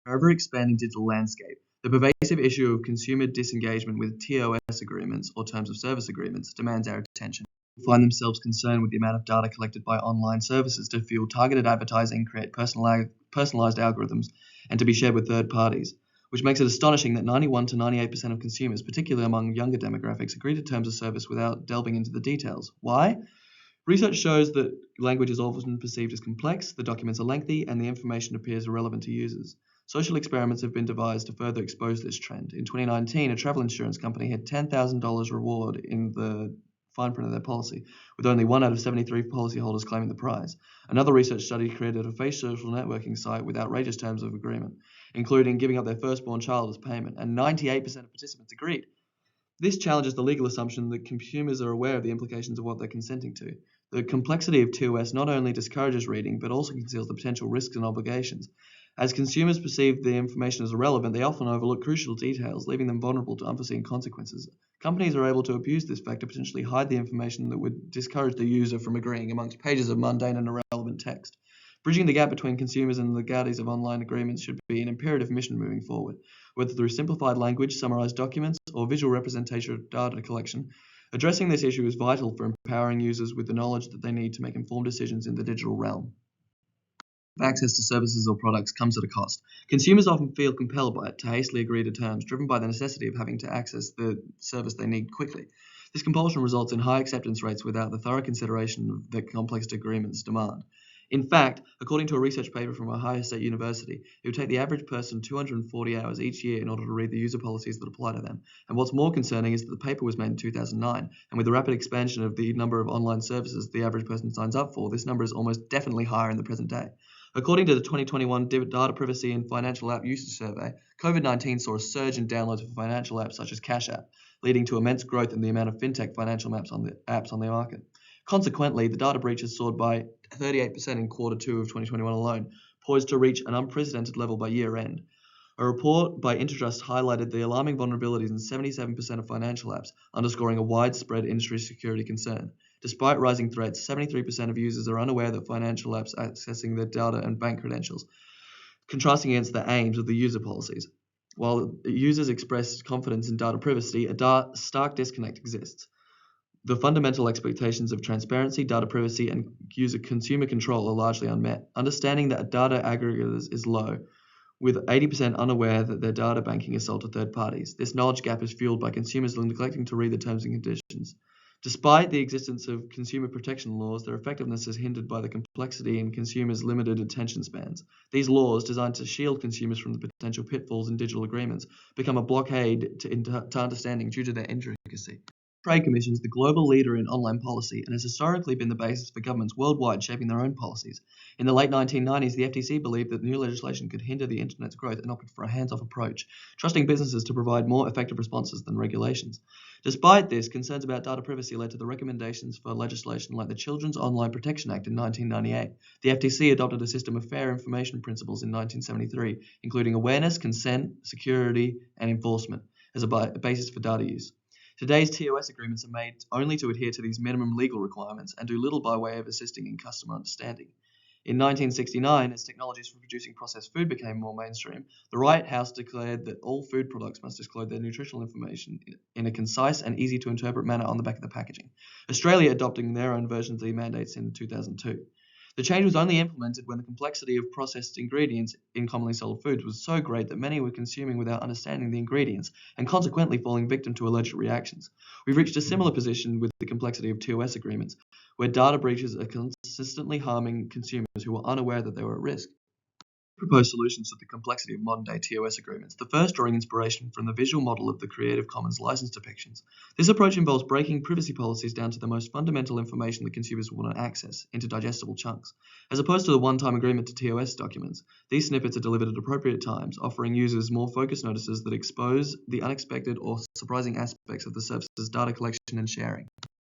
ever-expanding digital landscape, the pervasive issue of consumer disengagement with TOS agreements or terms of service agreements demands our attention. People find themselves concerned with the amount of data collected by online services to fuel targeted advertising, create personalized algorithms, and to be shared with third parties, which makes it astonishing that 91 to 98% of consumers, particularly among younger demographics, agree to terms of service without delving into the details. Why? Research shows that language is often perceived as complex, the documents are lengthy, and the information appears irrelevant to users. Social experiments have been devised to further expose this trend. In 2019, a travel insurance company had $10,000 reward in the fine print of their policy, with only 1 out of 73 policyholders claiming the prize. Another research study created a fake social networking site with outrageous terms of agreement, including giving up their firstborn child as payment, and 98% of participants agreed. This challenges the legal assumption that consumers are aware of the implications of what they're consenting to. The complexity of TOS not only discourages reading, but also conceals the potential risks and obligations. As consumers perceive the information as irrelevant, they often overlook crucial details, leaving them vulnerable to unforeseen consequences. Companies are able to abuse this fact to potentially hide the information that would discourage the user from agreeing amongst pages of mundane and irrelevant text. Bridging the gap between consumers and the legalities of online agreements should be an imperative mission moving forward, whether through simplified language, summarized documents, or visual representation of data collection. Addressing this issue is vital for empowering users with the knowledge that they need to make informed decisions in the digital realm. Access to services or products comes at a cost. Consumers often feel compelled to hastily agree to terms, driven by the necessity of having to access the service they need quickly. This compulsion results in high acceptance rates without the thorough consideration that complex agreements demand. In fact, according to a research paper from Ohio State University, it would take the average person 240 hours each year in order to read the user policies that apply to them. And what's more concerning is that the paper was made in 2009, and with the rapid expansion of the number of online services the average person signs up for, this number is almost definitely higher in the present day. According to the 2021 Data Privacy and Financial App Usage Survey, COVID-19 saw a surge in downloads for financial apps such as Cash App, leading to immense growth in the amount of fintech financial apps on the market. Consequently, the data breaches soared by 38% in quarter 2 of 2021 alone, poised to reach an unprecedented level by year end. A report by Intertrust highlighted the alarming vulnerabilities in 77% of financial apps, underscoring a widespread industry security concern. Despite rising threats, 73% of users are unaware that financial apps are accessing their data and bank credentials, contrasting against the aims of the user policies. While users express confidence in data privacy, a stark disconnect exists. The fundamental expectations of transparency, data privacy, and consumer control are largely unmet. Understanding that data aggregators is low, with 80% unaware that their data banking is sold to third parties. This knowledge gap is fueled by consumers neglecting to read the terms and conditions. Despite the existence of consumer protection laws, their effectiveness is hindered by the complexity and consumers' limited attention spans. These laws, designed to shield consumers from the potential pitfalls in digital agreements, become a blockade to understanding due to their intricacy. Trade Commission is the global leader in online policy and has historically been the basis for governments worldwide shaping their own policies. In the late 1990s, the FTC believed that new legislation could hinder the internet's growth and opted for a hands-off approach, trusting businesses to provide more effective responses than regulations. Despite this, concerns about data privacy led to the recommendations for legislation like the Children's Online Protection Act in 1998. The FTC adopted a system of fair information principles in 1973, including awareness, consent, security, and enforcement as a basis for data use. Today's TOS agreements are made only to adhere to these minimum legal requirements and do little by way of assisting in customer understanding. In 1969, as technologies for producing processed food became more mainstream, the White House declared that all food products must disclose their nutritional information in a concise and easy-to-interpret manner on the back of the packaging, Australia adopting their own versions of the mandates in 2002. The change was only implemented when the complexity of processed ingredients in commonly sold foods was so great that many were consuming without understanding the ingredients and consequently falling victim to allergic reactions. We've reached a similar position with the complexity of TOS agreements, where data breaches are consistently harming consumers who are unaware that they were at risk. Propose solutions to the complexity of modern-day TOS agreements, the first drawing inspiration from the visual model of the Creative Commons license depictions. This approach involves breaking privacy policies down to the most fundamental information that consumers want to access into digestible chunks. As opposed to the one-time agreement to TOS documents, these snippets are delivered at appropriate times, offering users more focused notices that expose the unexpected or surprising aspects of the service's data collection and sharing.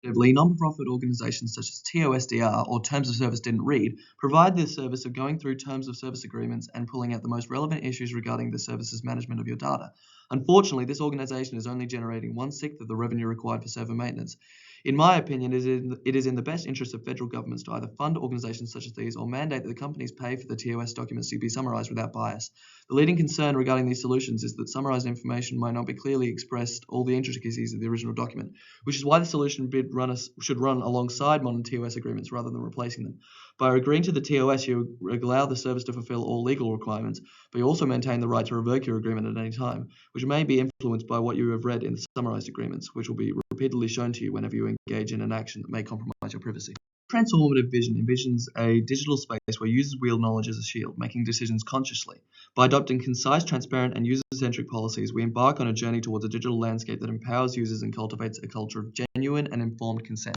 Non-profit organizations such as TOSDR, or Terms of Service Didn't Read, provide the service of going through terms of service agreements and pulling out the most relevant issues regarding the service's management of your data. Unfortunately, this organization is only generating 1/6 of the revenue required for server maintenance. In my opinion, it is in the best interest of federal governments to either fund organizations such as these or mandate that the companies pay for the TOS documents to be summarized without bias. The leading concern regarding these solutions is that summarized information might not be clearly expressed all the intricacies of the original document, which is why the solution should run alongside modern TOS agreements rather than replacing them. By agreeing to the TOS, you allow the service to fulfill all legal requirements, but you also maintain the right to revoke your agreement at any time, which may be influenced by what you have read in the summarized agreements, which will be repeatedly shown to you whenever you engage in an action that may compromise your privacy. Transformative vision envisions a digital space where users wield knowledge as a shield, making decisions consciously. By adopting concise, transparent, and user-centric policies, we embark on a journey towards a digital landscape that empowers users and cultivates a culture of genuine and informed consent.